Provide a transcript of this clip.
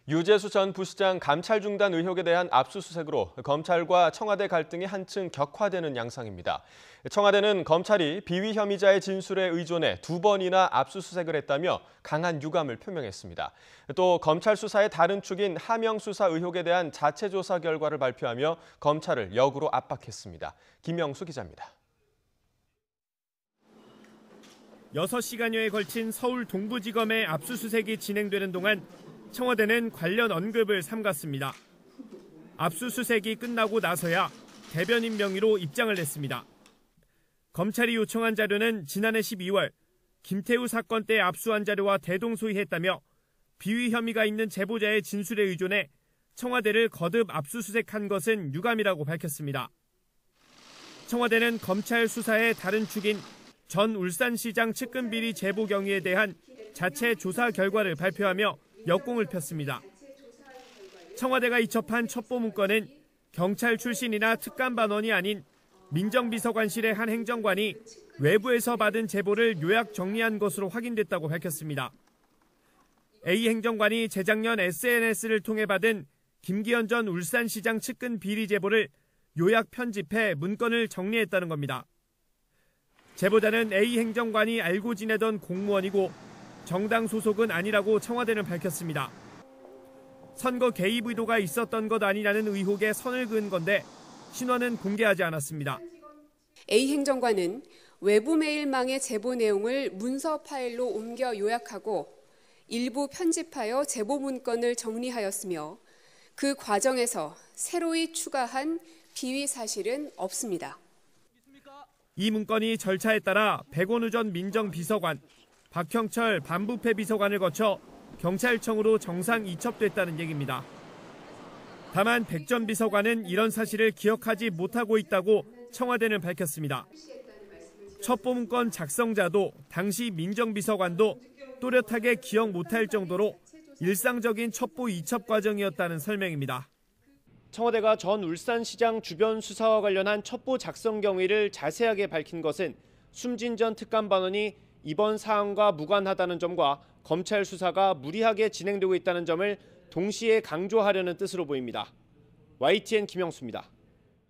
유재수 전 부시장 감찰 중단 의혹에 대한 압수수색으로 검찰과 청와대 갈등이 한층 격화되는 양상입니다. 청와대는 검찰이 비위 혐의자의 진술에 의존해 2번이나 압수수색을 했다며 강한 유감을 표명했습니다. 또 검찰 수사의 다른 축인 하명 수사 의혹에 대한 자체 조사 결과를 발표하며 검찰을 역으로 압박했습니다. 김영수 기자입니다. 6시간여에 걸친 서울 동부지검의 압수수색이 진행되는 동안 청와대는 관련 언급을 삼갔습니다. 압수수색이 끝나고 나서야 대변인 명의로 입장을 냈습니다. 검찰이 요청한 자료는 지난해 12월 김태우 사건 때 압수한 자료와 대동소이했다며 비위 혐의가 있는 제보자의 진술에 의존해 청와대를 거듭 압수수색한 것은 유감이라고 밝혔습니다. 청와대는 검찰 수사의 다른 축인 전 울산시장 측근 비리 제보 경위에 대한 자체 조사 결과를 발표하며 역공을 폈습니다. 청와대가 이첩한 첩보 문건은 경찰 출신이나 특감반원이 아닌 민정비서관실의 한 행정관이 외부에서 받은 제보를 요약 정리한 것으로 확인됐다고 밝혔습니다. A 행정관이 재작년 SNS를 통해 받은 김기현 전 울산시장 측근 비리 제보를 요약 편집해 문건을 정리했다는 겁니다. 제보자는 A 행정관이 알고 지내던 공무원이고 정당 소속은 아니라고 청와대는 밝혔습니다. 선거 개입 의도가 있었던 것 아니냐는 의혹에 선을 그은 건데 신원은 공개하지 않았습니다. A 행정관은 외부 메일망의 제보 내용을 문서 파일로 옮겨 요약하고 일부 편집하여 제보 문건을 정리하였으며 그 과정에서 새로이 추가한 비위 사실은 없습니다. 이 문건이 절차에 따라 백원우 전 민정비서관, 박형철 반부패 비서관을 거쳐 경찰청으로 정상 이첩됐다는 얘기입니다. 다만 백 전 비서관은 이런 사실을 기억하지 못하고 있다고 청와대는 밝혔습니다. 첩보 문건 작성자도 당시 민정비서관도 또렷하게 기억 못할 정도로 일상적인 첩보 이첩 과정이었다는 설명입니다. 청와대가 전 울산시장 주변 수사와 관련한 첩보 작성 경위를 자세하게 밝힌 것은 숨진 전 특감반원이 이번 사안과 무관하다는 점과 검찰 수사가 무리하게 진행되고 있다는 점을 동시에 강조하려는 뜻으로 보입니다. YTN 김영수입니다.